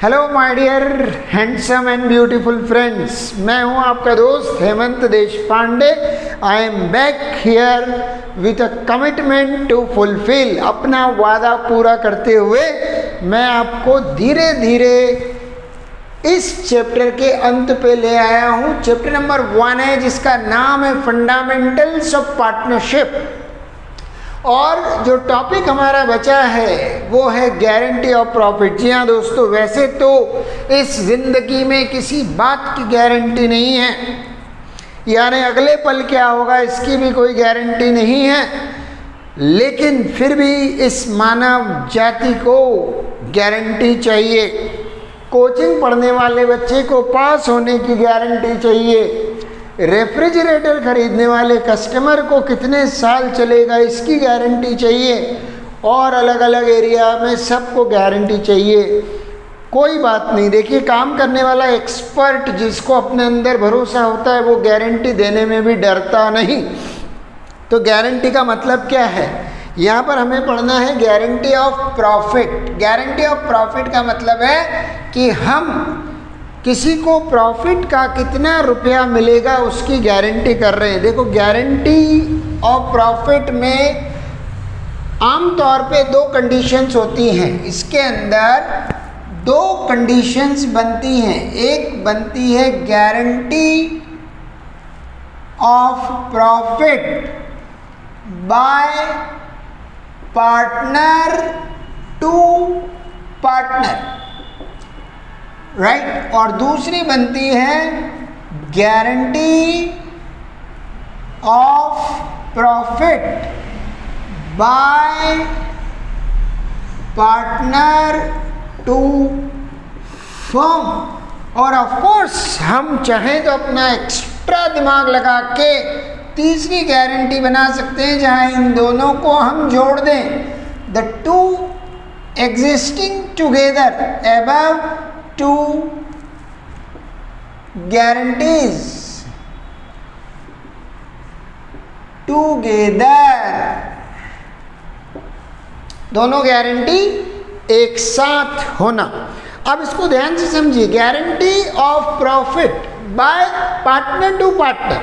Hello my dear handsome and beautiful friends, मैं हूं आपका दोस्त Hemant Deshpande. I am back here with a commitment to fulfil. अपना वादा पूरा करते हुए मैं आपको धीरे धीरे इस चैप्टर के अंत पे ले आया हूं। चैप्टर नंबर 1 है जिसका नाम है फंडामेंटल्स ऑफ पार्टनरशिप, और जो टॉपिक हमारा बचा है वो है गारंटी ऑफ प्रॉफिट। जी हाँ दोस्तों, वैसे तो इस जिंदगी में किसी बात की गारंटी नहीं है, यानी अगले पल क्या होगा इसकी भी कोई गारंटी नहीं है, लेकिन फिर भी इस मानव जाति को गारंटी चाहिए। कोचिंग पढ़ने वाले बच्चे को पास होने की गारंटी चाहिए, रेफ्रिजरेटर खरीदने वाले कस्टमर को कितने साल चलेगा इसकी गारंटी चाहिए, और अलग अलग एरिया में सबको गारंटी चाहिए। कोई बात नहीं, देखिए काम करने वाला एक्सपर्ट जिसको अपने अंदर भरोसा होता है वो गारंटी देने में भी डरता नहीं। तो गारंटी का मतलब क्या है, यहाँ पर हमें पढ़ना है guarantee of profit. Guarantee of profit का मतलब है कि हम किसी को प्रॉफिट का कितना रुपया मिलेगा उसकी गारंटी कर रहे हैं। देखो, गारंटी ऑफ प्रॉफिट में आमतौर पे 2 कंडीशंस होती हैं। इसके अंदर 2 कंडीशंस बनती हैं। एक बनती है guarantee of profit by partner to partner, right, और दूसरी बनती है guarantee of profit by partner to firm. और ऑफ कोर्स हम चाहें तो अपना एक्स्ट्रा दिमाग लगा के तीसरी गारंटी बना सकते हैं जहां इन दोनों को हम जोड़ दें। The two existing together above 2 guarantees together, दोनों गारंटी एक साथ होना। अब इसको ध्यान से समझिए, guarantee of profit by partner to partner,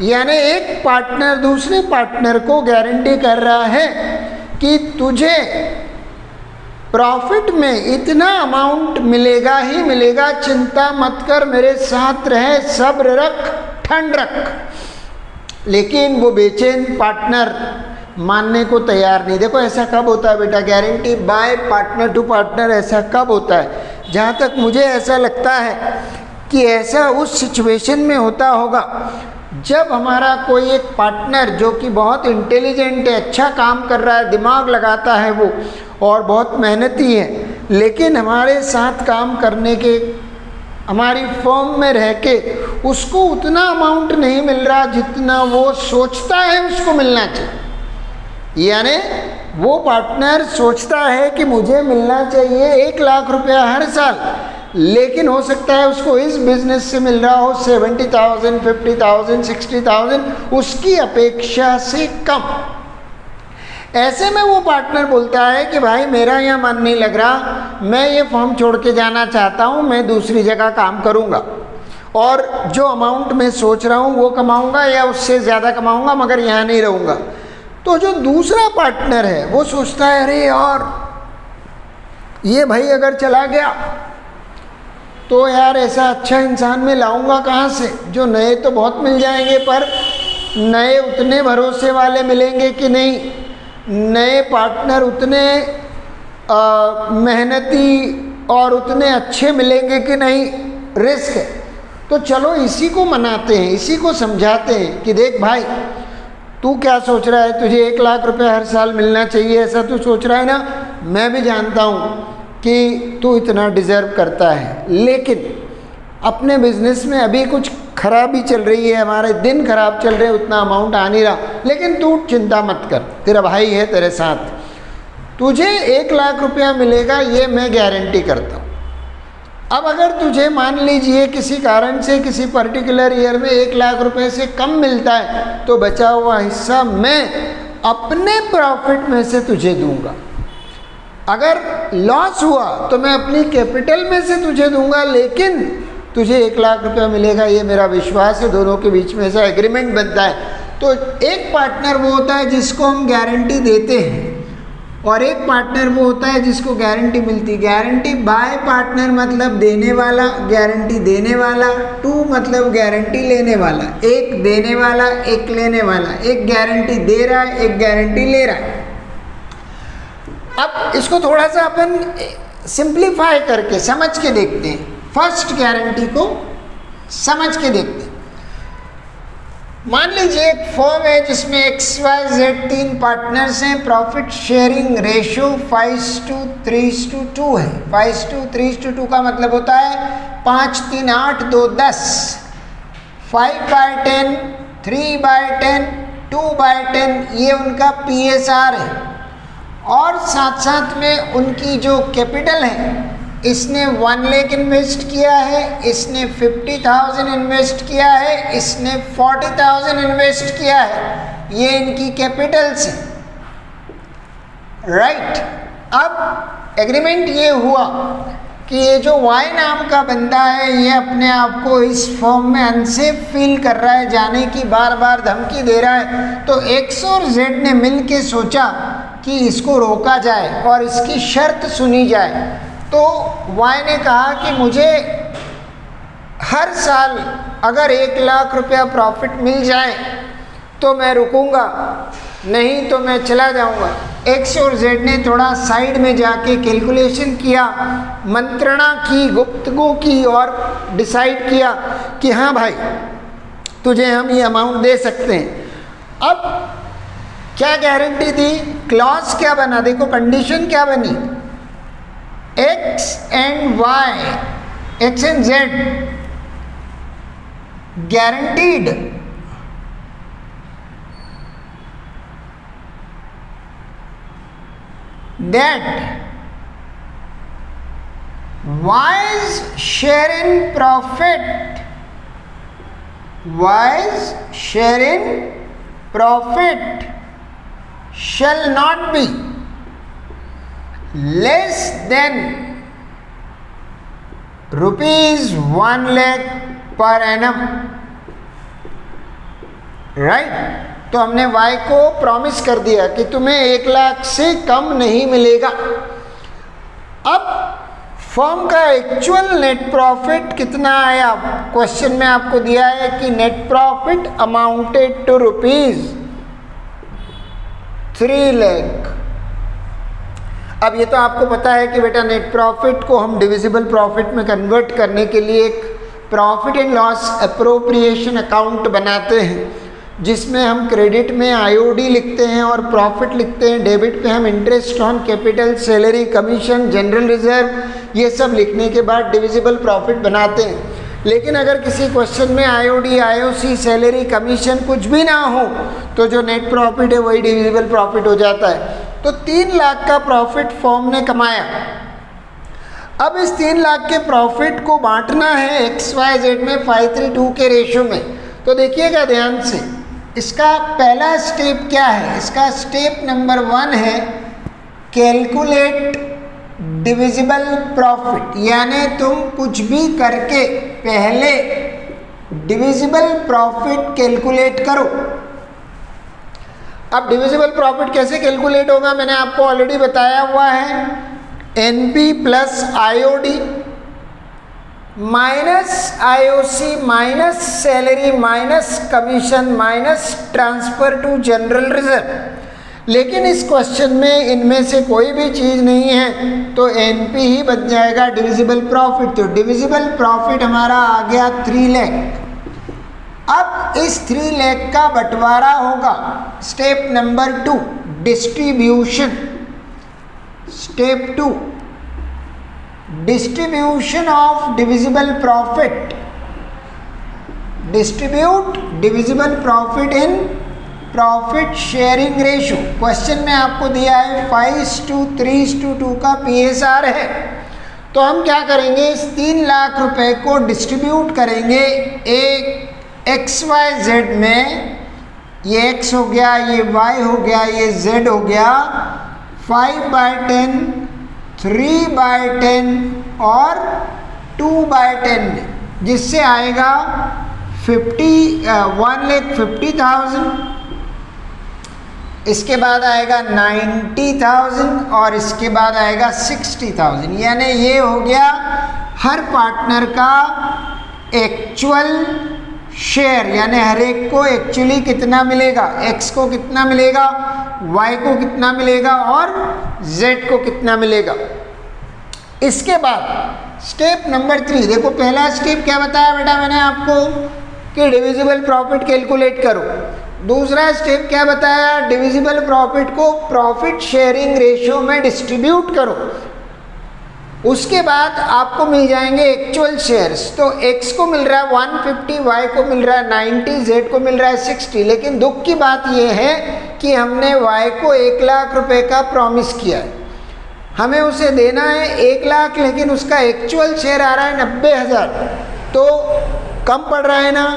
यानी एक पार्टनर दूसरे पार्टनर को गारंटी कर रहा है कि तुझे प्रॉफिट में इतना अमाउंट मिलेगा ही मिलेगा, चिंता मत कर, मेरे साथ रहे, सब्र रख, ठंड रख। लेकिन वो बेचैन पार्टनर मानने को तैयार नहीं। देखो ऐसा कब होता है बेटा, guarantee by partner to partner ऐसा कब होता है, जहाँ तक मुझे ऐसा लगता है कि ऐसा उस सिचुएशन में होता होगा जब हमारा कोई एक पार्टनर जो कि बहुत इंटेलिजेंट है, अच्छा काम कर रहा है, दिमाग लगाता है वो, और बहुत मेहनती है, लेकिन हमारे साथ काम करने के, हमारी फर्म में रह के उसको उतना अमाउंट नहीं मिल रहा जितना वो सोचता है उसको मिलना चाहिए। यानी वो पार्टनर सोचता है कि मुझे मिलना चाहिए 1 लाख रुपया हर साल, लेकिन हो सकता है उसको इस बिजनेस से मिल रहा हो 70,000, 50,000, 60,000, उसकी अपेक्षा से कम। ऐसे में वो पार्टनर बोलता है कि भाई मेरा यहाँ मन नहीं लग रहा, मैं ये फॉर्म छोड़ के जाना चाहता हूँ, मैं दूसरी जगह काम करूँगा, और जो अमाउंट मैं सोच रहा हूँ वो कमाऊँगा या उससे ज़्यादा कमाऊँगा, मगर यहाँ नहीं रहूँगा। तो जो दूसरा पार्टनर है वो सोचता है अरे यार ये भाई अगर चला गया तो यार ऐसा अच्छा इंसान मैं लाऊंगा कहाँ से, जो नए तो बहुत मिल जाएंगे पर नए उतने भरोसे वाले मिलेंगे कि नहीं, नए पार्टनर उतने मेहनती और उतने अच्छे मिलेंगे कि नहीं, रिस्क है। तो चलो इसी को मनाते हैं, इसी को समझाते हैं कि देख भाई तू क्या सोच रहा है, तुझे 1 लाख रुपया हर साल मिलना चाहिए ऐसा तू सोच रहा है ना, मैं भी जानता हूँ कि तू इतना डिज़र्व करता है, लेकिन अपने बिजनेस में अभी कुछ खराबी चल रही है, हमारे दिन खराब चल रहे हैं, उतना अमाउंट आ नहीं रहा, लेकिन तू चिंता मत कर, तेरा भाई है तेरे साथ, तुझे 1 लाख रुपया मिलेगा ये मैं गारंटी करता हूँ। अब अगर तुझे मान लीजिए किसी कारण से किसी पर्टिकुलर ईयर में 1 लाख रुपए से कम मिलता है तो बचा हुआ हिस्सा मैं अपने प्रॉफिट में से तुझे दूंगा। अगर लॉस हुआ तो मैं अपनी कैपिटल में से तुझे दूंगा, लेकिन तुझे 1 लाख रुपया मिलेगा, ये मेरा विश्वास है। दोनों के बीच में ऐसा एग्रीमेंट बनता है। तो एक पार्टनर वो होता है जिसको हम गारंटी देते हैं, और एक पार्टनर वो होता है जिसको गारंटी मिलती है। गारंटी बाय पार्टनर मतलब देने वाला, गारंटी देने वाला। टू मतलब गारंटी लेने वाला। एक देने वाला, एक लेने वाला। एक गारंटी दे रहा है, एक गारंटी ले रहा है। अब इसको थोड़ा सा अपन सिंप्लीफाई करके समझ के देखते हैं। फर्स्ट गारंटी को समझ के देखते हैं। मान लीजिए एक फर्म है जिसमें XYZ 3 पार्टनर्स हैं। प्रॉफिट शेयरिंग रेशियो 5:3:2 है। 5:3:2 का मतलब होता है 5, 3, 8, 2, 10, 5/10, 3/10, 2/10, ये उनका PSR है। और साथ साथ में उनकी जो कैपिटल है, इसने 1 लाख इन्वेस्ट किया है, इसने 50,000 इन्वेस्ट किया है, इसने 40,000 इन्वेस्ट किया है। ये इनकी कैपिटल्स है, राइट। अब एग्रीमेंट ये हुआ कि ये जो Y नाम का बंदा है, ये अपने आप को इस फॉर्म में अनसेफ फील कर रहा है, जाने की बार बार धमकी दे रहा है। तो X और Z ने मिल के सोचा कि इसको रोका जाए और इसकी शर्त सुनी जाए। तो Y ने कहा कि मुझे हर साल अगर 1 लाख रुपया प्रॉफिट मिल जाए तो मैं रुकूंगा, नहीं तो मैं चला जाऊंगा। X और Z ने थोड़ा साइड में जाके कैलकुलेशन किया, मंत्रणा की, गुफ्तगू की और डिसाइड किया कि हाँ भाई, तुझे हम ये अमाउंट दे सकते हैं। अब क्या गारंटी थी? क्लॉज क्या बना? देखो कंडीशन क्या बनी। X and Y, X and Z guaranteed that Y's share in profit, Y's share in profit shall not be less than ₹1 lakh per annum, right. तो हमने Y को प्रॉमिस कर दिया कि तुम्हें 1 लाख से कम नहीं मिलेगा। अब फर्म का एक्चुअल नेट प्रॉफिट कितना आया? क्वेश्चन में आपको दिया है कि net profit amounted to ₹3 lakh. अब ये तो आपको पता है कि बेटा नेट प्रॉफिट को हम डिविजिबल प्रॉफिट में कन्वर्ट करने के लिए एक profit and loss appropriation account बनाते हैं, जिसमें हम क्रेडिट में IOD लिखते हैं और प्रॉफिट लिखते हैं। डेबिट पे हम interest on capital, salary, commission, general reserve, ये सब लिखने के बाद डिविजिबल प्रॉफिट बनाते हैं। लेकिन अगर किसी क्वेश्चन में IOD, IOC, सैलरी, कमीशन कुछ भी ना हो तो जो नेट प्रॉफिट है वही डिविजिबल प्रॉफिट हो जाता है। तो 3 लाख का प्रॉफिट फर्म ने कमाया। अब इस 3 लाख के प्रॉफिट को बांटना है XYZ में 5:3:2 के रेशियो में। तो देखिएगा ध्यान से, इसका पहला स्टेप क्या है? इसका स्टेप नंबर 1 है कैलकुलेट डिविजिबल प्रॉफिट, यानी तुम कुछ भी करके पहले डिविजिबल प्रॉफिट कैलकुलेट करो। अब डिविजिबल प्रॉफिट कैसे कैलकुलेट होगा मैंने आपको ऑलरेडी बताया हुआ है। NP plus IOD minus IOC minus salary minus commission minus transfer to general reserve. लेकिन इस क्वेश्चन में इनमें से कोई भी चीज़ नहीं है, तो NP ही बन जाएगा डिविजिबल प्रॉफिट। तो डिविजिबल प्रॉफिट हमारा आ गया 3 लाख। अब इस 3 लाख का बंटवारा होगा। Step number 2 distribution. Step 2 distribution of divisible profit. Distribute divisible profit in profit sharing ratio. Question में आपको दिया है 5:3:2 का PSR है। तो हम क्या करेंगे, इस 3 लाख रुपए को डिस्ट्रीब्यूट करेंगे एक XYZ में। ये X हो गया, ये Y हो गया, ये Z हो गया। 5/10, 3/10 और 2/10, जिससे आएगा 1,50,000। इसके बाद आएगा 90,000 और इसके बाद आएगा 60,000। यानी ये हो गया हर पार्टनर का एक्चुअल शेयर, यानी हर एक को एक्चुअली कितना मिलेगा, एक्स को कितना मिलेगा, वाई को कितना मिलेगा और जेड को कितना मिलेगा। इसके बाद स्टेप नंबर 3, देखो पहला स्टेप क्या बताया बेटा मैंने आपको कि डिविजिबल प्रॉफिट कैलकुलेट करो। दूसरा स्टेप क्या बताया, डिविजिबल प्रॉफिट को प्रॉफिट शेयरिंग रेशियो में डिस्ट्रीब्यूट करो। उसके बाद आपको मिल जाएंगे एक्चुअल शेयर्स। तो x को मिल रहा है 150, y को मिल रहा है 90, z को मिल रहा है 60। लेकिन दुख की बात यह है कि हमने y को 1 लाख रुपए का प्रॉमिस किया है, हमें उसे देना है 1 लाख, लेकिन उसका एक्चुअल शेयर आ रहा है 90,000। तो कम पड़ रहा है ना,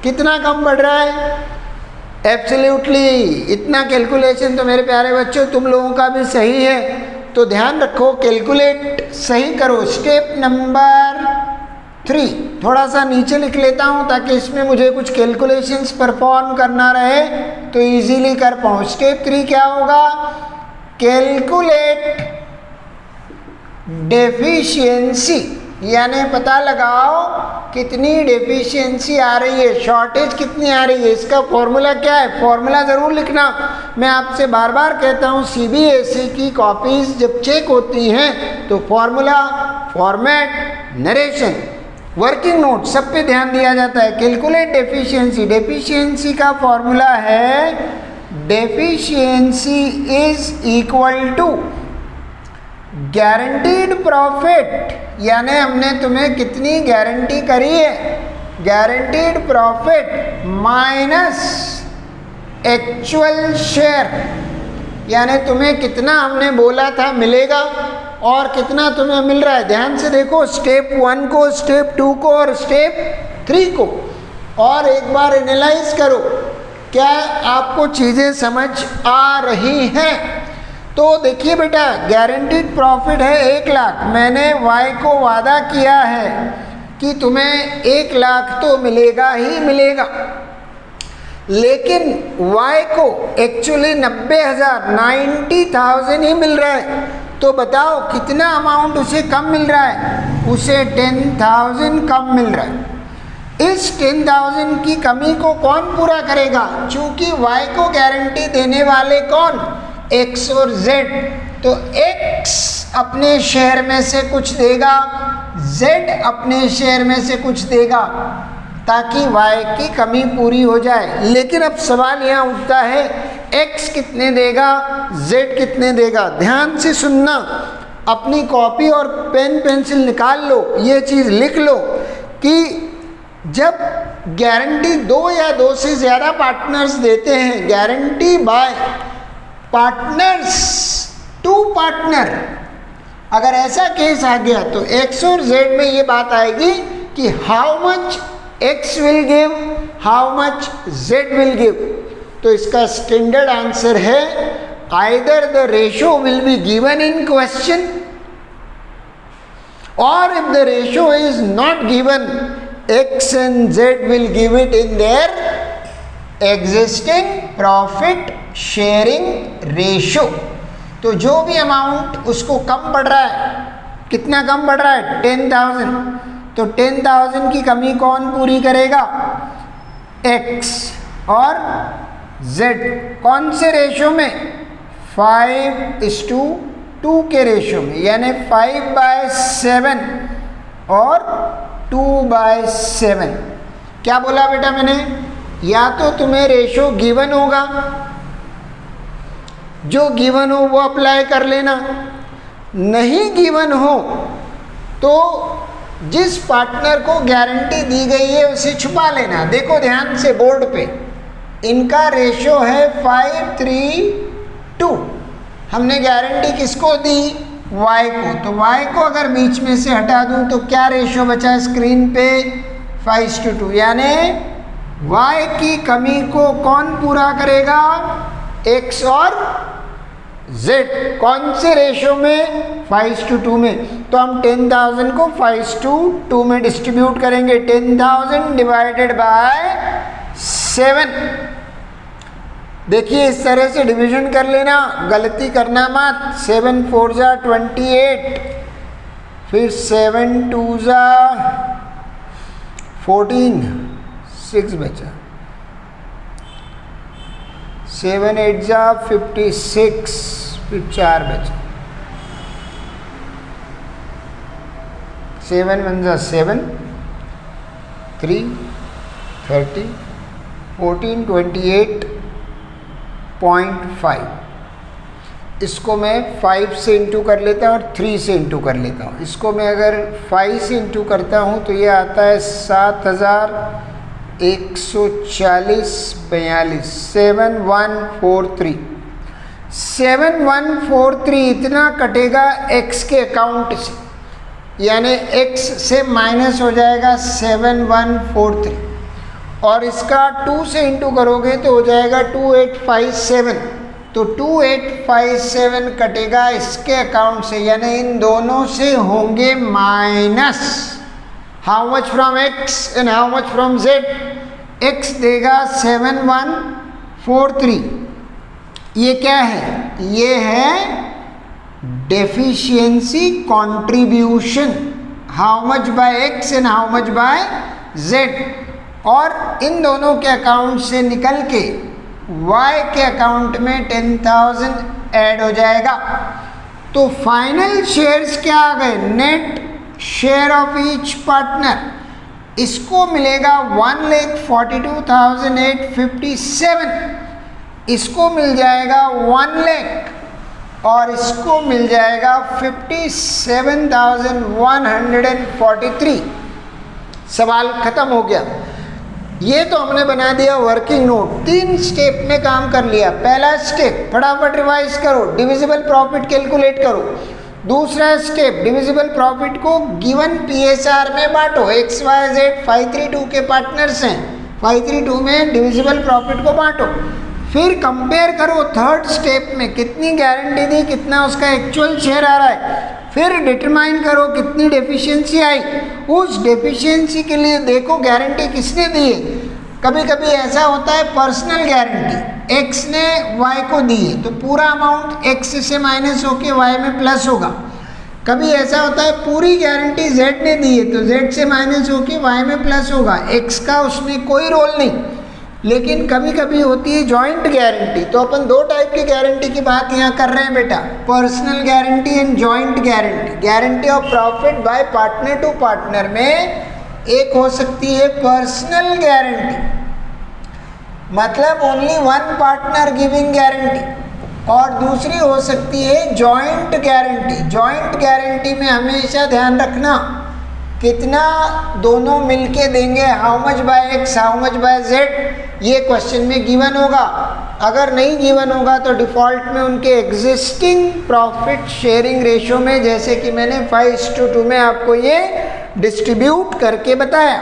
कितना कम पड़ रहा है, एब्सोल्युटली इतना। कैलकुलेशन तो मेरे प्यारे बच्चों तुम लोगों का भी सही है, तो ध्यान रखो कैलकुलेट सही करो। स्टेप नंबर 3 थोड़ा सा नीचे लिख लेता हूँ ताकि इसमें मुझे कुछ कैलकुलेशंस परफॉर्म करना रहे तो इजीली कर पाऊँ। स्टेप 3 क्या होगा, कैलकुलेट डेफिशिएंसी, यानी पता लगाओ कितनी डेफिशिएंसी आ रही है, शॉर्टेज कितनी आ रही है। इसका फॉर्मूला क्या है, फॉर्मूला ज़रूर लिखना। मैं आपसे बार बार कहता हूँ सीबीएसई की कॉपीज़ जब चेक होती हैं तो formula, format, narration, working note सब पे ध्यान दिया जाता है। कैलकुलेट डेफिशिएंसी, डेफिशिएंसी का फॉर्मूला है deficiency is equal to guaranteed profit, यानी हमने तुम्हें कितनी गारंटी करी है, guaranteed profit minus actual share, यानी तुम्हें कितना हमने बोला था मिलेगा और कितना तुम्हें मिल रहा है। ध्यान से देखो स्टेप 1 को, स्टेप 2 को और स्टेप 3 को, और एक बार एनालाइज करो क्या आपको चीज़ें समझ आ रही हैं। तो देखिए बेटा, गारंटीड प्रॉफिट है 1 लाख। मैंने वाई को वादा किया है कि तुम्हें 1 लाख तो मिलेगा ही मिलेगा, लेकिन वाई को एक्चुअली 90,000 ही मिल रहा है। तो बताओ कितना अमाउंट उसे कम मिल रहा है, उसे 10,000 कम मिल रहा है। इस 10,000 की कमी को कौन पूरा करेगा, चूंकि वाई को गारंटी देने वाले कौन, x और z। तो x अपने शेयर में से कुछ देगा, z अपने शेयर में से कुछ देगा, ताकि y की कमी पूरी हो जाए। लेकिन अब सवाल यहाँ उठता है x कितने देगा, z कितने देगा। ध्यान से सुनना, अपनी कॉपी और पेन पेंसिल निकाल लो, ये चीज़ लिख लो कि जब गारंटी 2 या 2 से ज़्यादा पार्टनर्स देते हैं, guarantee by partners to partner, अगर ऐसा केस आ गया तो x और z में ये बात आएगी कि how much x will give, how much z will give. तो इसका स्टैंडर्ड आंसर है either the ratio will be given in question और if the ratio is not given, x and z will give it in their existing profit sharing ratio। तो जो भी amount उसको कम पड़ रहा है, कितना कम पड़ रहा है, 10,000। तो 10,000 की कमी कौन पूरी करेगा, x और z। कौन से रेशियो में, 5:2 के रेशियो में, यानी 5/7 और 2/7। क्या बोला बेटा मैंने, या तो तुम्हें रेशियो गिवन होगा, जो गिवन हो वो अप्लाई कर लेना, नहीं गिवन हो तो जिस पार्टनर को गारंटी दी गई है उसे छुपा लेना। देखो ध्यान से बोर्ड पे, इनका रेशियो है 5:3:2। हमने गारंटी किसको दी, y को। तो y को अगर बीच में से हटा दूं तो क्या रेशियो बचा है स्क्रीन पे, 5:2। यानी y की कमी को कौन पूरा करेगा, x और Z कौन से रेशो में? 5:2 में। तो हम 10,000 को 5:2 में डिस्ट्रीब्यूट करेंगे। 10,000 डिवाइडेड बाय 7। देखिए इस तरह से डिवीजन कर लेना, गलती करना मत। 7 4 जा 28, फिर 7 2 जा 14, 6 बचा। 7 8 जा 56, फिर 4 बचा। 7 1 जा 7, 3 30, 14 28.5। इसको मैं 5 से इंटू कर लेता हूँ और 3 से इंटू कर लेता हूँ। इसको मैं अगर 5 से इंटू करता हूँ तो ये आता है 7,140.42। 7143 7143 इतना कटेगा x के अकाउंट से, यानी x से माइनस हो जाएगा 7143, और इसका 2 से इंटू करोगे तो हो जाएगा 2857। तो 2857 कटेगा इसके अकाउंट से, यानी इन दोनों से होंगे minus. How much from x and how much from z? x देगा 7143। ये क्या है? ये है deficiency contribution. How much by x and how much by z, और इन दोनों के अकाउंट से निकल के y के अकाउंट में 10,000 ऐड हो जाएगा। तो फाइनल शेयर्स क्या आ गए? Net share of each partner. इसको मिलेगा 1,42,857, इसको मिल जाएगा 1 लाख, और इसको मिल जाएगा 57,143। सवाल खत्म हो गया। ये तो हमने बना दिया वर्किंग नोट। 3 स्टेप में काम कर लिया। पहला स्टेप फटाफट रिवाइज करो, डिविजिबल प्रॉफिट कैलकुलेट करो। दूसरा स्टेप, डिविजिबल प्रॉफिट को गिवन पीएसआर में बांटो। XYZ 532 के पार्टनर्स हैं, 532 में डिविजिबल प्रॉफिट को बांटो। फिर कंपेयर करो थर्ड स्टेप में कितनी गारंटी दी, कितना उसका एक्चुअल शेयर आ रहा है। फिर डिटरमाइन करो कितनी डेफिशिएंसी आई। उस डेफिशिएंसी के लिए देखो गारंटी किसने दी है। कभी कभी ऐसा होता है पर्सनल गारंटी x ने y को दी है तो पूरा अमाउंट x से माइनस होके y में प्लस होगा। कभी ऐसा होता है पूरी गारंटी z ने दी है तो z से माइनस होके y में प्लस होगा, x का उसमें कोई रोल नहीं। लेकिन कभी कभी होती है जॉइंट गारंटी। तो अपन 2 टाइप की गारंटी की बात यहाँ कर रहे हैं बेटा, personal guarantee and joint guarantee. Guarantee of profit by partner to partner में एक हो सकती है पर्सनल गारंटी, मतलब ओनली 1 पार्टनर गिविंग गारंटी, और दूसरी हो सकती है जॉइंट गारंटी। जॉइंट गारंटी में हमेशा ध्यान रखना कितना दोनों मिलके देंगे, how much by x how much by z, ये क्वेश्चन में गिवन होगा। अगर नहीं गिवन होगा तो डिफ़ॉल्ट में उनके एग्जिस्टिंग प्रॉफिट शेयरिंग रेशो में, जैसे कि मैंने 5:2 में आपको ये डिस्ट्रीब्यूट करके बताया।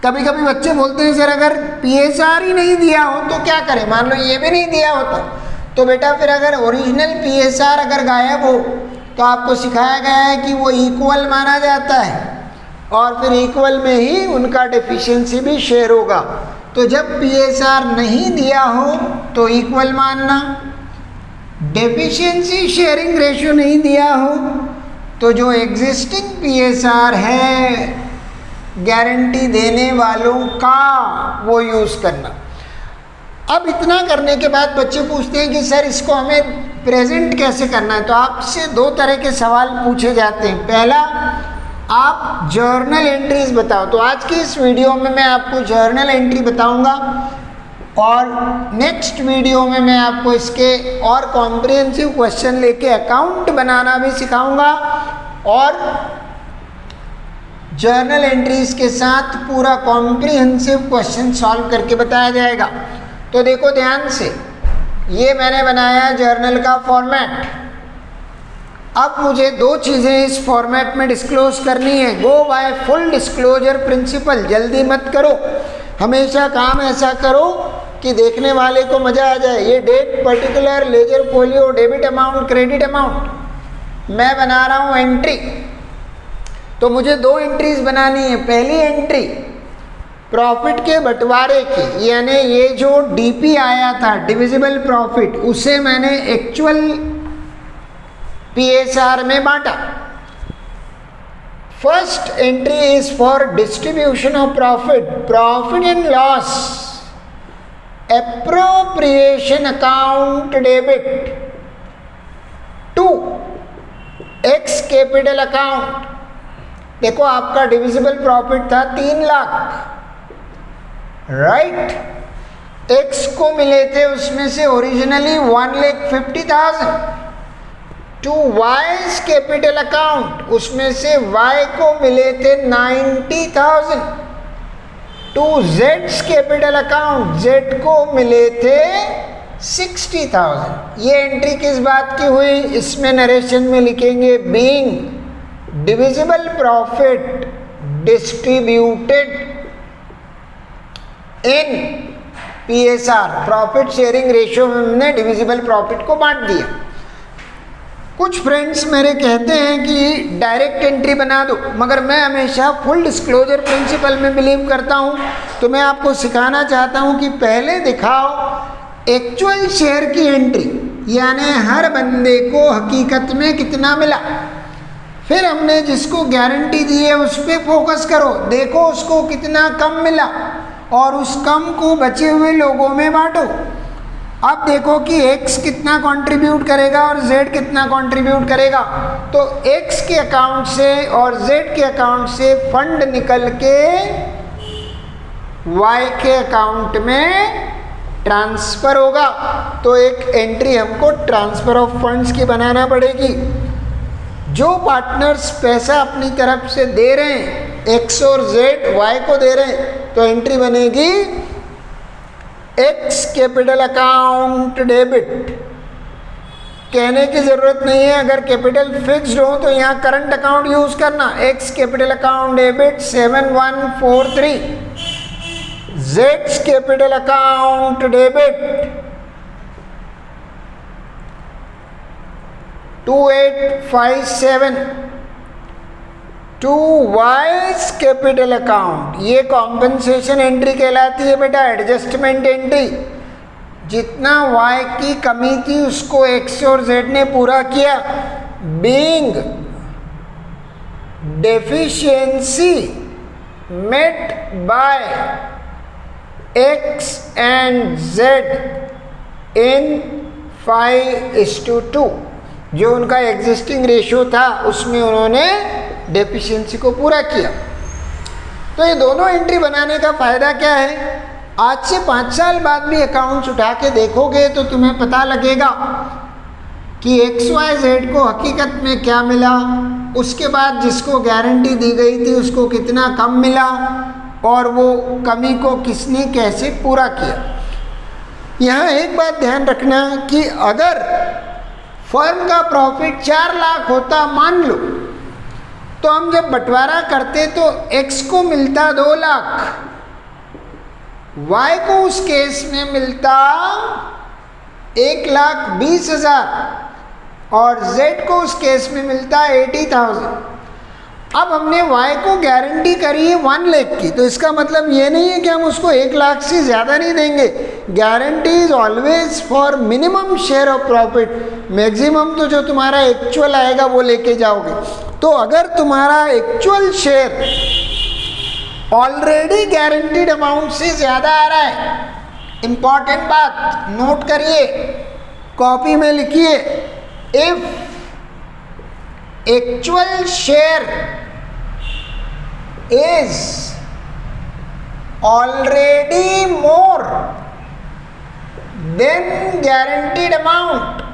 कभी कभी बच्चे बोलते हैं सर अगर पीएसआर ही नहीं दिया हो तो क्या करें, मान लो ये भी नहीं दिया होता तो बेटा फिर अगर ओरिजिनल पीएसआर अगर गायब हो तो आपको सिखाया गया है कि वो इक्वल माना जाता है और फिर इक्वल में ही उनका डेफिशिएंसी भी शेयर होगा। तो जब पीएसआर नहीं दिया हो तो इक्वल मानना, डेफिशिएंसी शेयरिंग रेशियो नहीं दिया हो तो जो एग्जिस्टिंग पीएसआर है गारंटी देने वालों का वो यूज़ करना। अब इतना करने के बाद बच्चे पूछते हैं कि सर इसको हमें प्रेजेंट कैसे करना है। तो आपसे 2 तरह के सवाल पूछे जाते हैं। पहला, आप जर्नल एंट्रीज बताओ। तो आज की इस वीडियो में मैं आपको जर्नल एंट्री बताऊंगा और नेक्स्ट वीडियो में मैं आपको इसके और कॉम्प्रिहेंसिव क्वेश्चन लेके अकाउंट बनाना भी सिखाऊंगा और जर्नल एंट्रीज के साथ पूरा कॉम्प्रिहेंसिव क्वेश्चन सॉल्व करके बताया जाएगा। तो देखो ध्यान से, ये मैंने बनाया जर्नल का फॉर्मेट। अब मुझे 2 चीज़ें इस फॉर्मेट में डिस्क्लोज करनी है। गो बाय फुल डिस्क्लोजर प्रिंसिपल, जल्दी मत करो। हमेशा काम ऐसा करो कि देखने वाले को मज़ा आ जाए। ये date, particular, ledger folio, debit amount, credit amount, मैं बना रहा हूँ एंट्री। तो मुझे 2 एंट्रीज बनानी है। पहली एंट्री प्रॉफिट के बंटवारे की, यानी ये जो डीपी आया था, डिविजिबल प्रॉफिट, उसे मैंने एक्चुअल पीएसआर में बांटा। First entry is for distribution of profit, profit and loss, appropriation account debit to X capital account. देखो आपका डिविजिबल प्रॉफिट था 3 लाख, राइट। एक्स को मिले थे उसमें से originally 1,50,000 to Y's capital account, उसमें से वाई को मिले थे 90,000 टू जेड्स कैपिटल अकाउंट, जेड को मिले थे 60,000। ये एंट्री किस बात की हुई? इसमें नरेशन में लिखेंगे being divisible profit distributed in PSR, profit sharing ratio में हमने डिविजिबल प्रॉफिट को बांट दिया। कुछ फ्रेंड्स मेरे कहते हैं कि डायरेक्ट एंट्री बना दो, मगर मैं हमेशा फुल डिस्क्लोजर प्रिंसिपल में बिलीव करता हूं। तो मैं आपको सिखाना चाहता हूं कि पहले दिखाओ एक्चुअल शेयर की एंट्री, यानी हर बंदे को हकीकत में कितना मिला। फिर हमने जिसको गारंटी दी है उस पर फोकस करो, देखो उसको कितना कम मिला और उस कम को बचे हुए लोगों में बांटो। अब देखो कि x कितना कंट्रीब्यूट करेगा और z कितना कंट्रीब्यूट करेगा। तो x के अकाउंट से और z के अकाउंट से फंड निकल के y के अकाउंट में ट्रांसफर होगा। तो एक एंट्री हमको ट्रांसफर ऑफ फंड्स की बनाना पड़ेगी। जो पार्टनर्स पैसा अपनी तरफ से दे रहे हैं, x और z y को दे रहे हैं, तो एंट्री बनेगी एक्स कैपिटल अकाउंट डेबिट। कहने की जरूरत नहीं है, अगर कैपिटल फिक्स्ड हो तो यहाँ करंट अकाउंट यूज करना। एक्स कैपिटल अकाउंट डेबिट 7143, जेड्स capital account debit 2857 to Y's capital account. ये कॉम्पेंसेशन एंट्री कहलाती है बेटा, एडजस्टमेंट एंट्री। जितना y की कमी थी उसको x और z ने पूरा किया। Being deficiency met by x and z in 5:2, जो उनका एग्जिस्टिंग रेशियो था उसमें उन्होंने डेफिशिएंसी को पूरा किया। तो ये दोनों एंट्री बनाने का फ़ायदा क्या है? आज से 5 साल बाद भी अकाउंट्स उठा के देखोगे तो तुम्हें पता लगेगा कि XYZ को हकीकत में क्या मिला, उसके बाद जिसको गारंटी दी गई थी उसको कितना कम मिला और वो कमी को किसने कैसे पूरा किया। यहाँ एक बात ध्यान रखना कि अगर फर्म का प्रॉफिट 4 लाख होता मान लो, तो हम जब बंटवारा करते तो x को मिलता 2 लाख, y को उस केस में मिलता 1,20,000 और z को उस केस में मिलता 80,000। अब हमने y को गारंटी करी है 1 लाख की, तो इसका मतलब ये नहीं है कि हम उसको 1 लाख से ज़्यादा नहीं देंगे। Guarantee is always for minimum share of profit, maximum तो जो तुम्हारा एक्चुअल आएगा वो लेके जाओगे। तो अगर तुम्हारा actual share already guaranteed amount से ज़्यादा आ रहा है, इंपॉर्टेंट बात नोट करिए, कॉपी में लिखिए, if actual share is already more than guaranteed amount,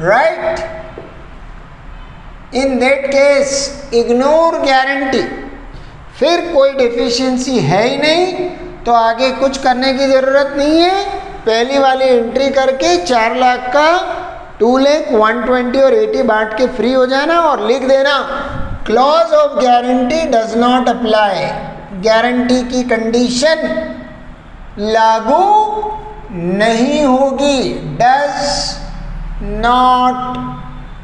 right? In that case ignore guarantee। फिर कोई डेफिशिएंसी है ही नहीं तो आगे कुछ करने की ज़रूरत नहीं है। पहली वाली एंट्री करके 4 लाख का 2 लाख 120 और 80 बांट के फ्री हो जाना और लिख देना clause of guarantee does not apply. Guarantee की कंडीशन लागू नहीं होगी, does not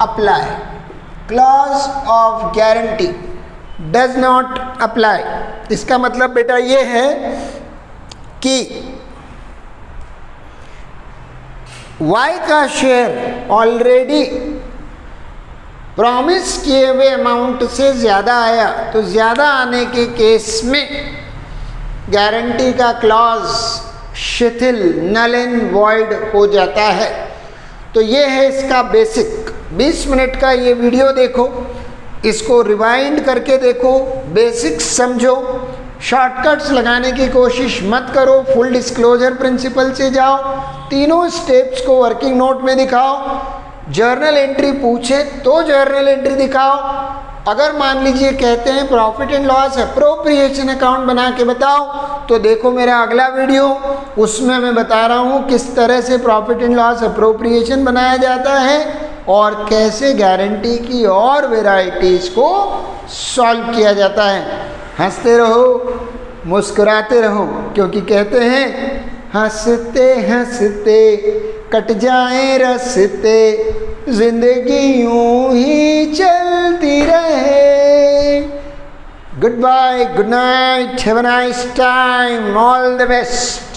apply, clause of guarantee does not apply. इसका मतलब बेटा ये है कि Y का शेयर ऑलरेडी प्रॉमिस किए हुए अमाउंट से ज़्यादा आया, तो ज़्यादा आने के केस में गारंटी का क्लॉज शिथिल, नल एंड वॉइड हो जाता है। तो ये है इसका बेसिक। 20 मिनट का ये वीडियो देखो, इसको रिवाइंड करके देखो, बेसिक्स समझो, शॉर्टकट्स लगाने की कोशिश मत करो, फुल डिस्क्लोजर प्रिंसिपल से जाओ, तीनों स्टेप्स को वर्किंग नोट में दिखाओ, जर्नल एंट्री पूछे तो जर्नल एंट्री दिखाओ। अगर मान लीजिए कहते हैं profit and loss appropriation account बना के बताओ, तो देखो मेरा अगला वीडियो, उसमें मैं बता रहा हूँ किस तरह से प्रॉफिट एंड लॉस अप्रोप्रिएशन बनाया जाता है और कैसे गारंटी की और वेराइटीज़ को सॉल्व किया जाता है। हंसते रहो, मुस्कुराते रहो, क्योंकि कहते हैं हंसते हंसते कट जाए रस्ते, जिंदगी यूं ही चलती रहे। Goodbye, good night, have a nice time, all the best.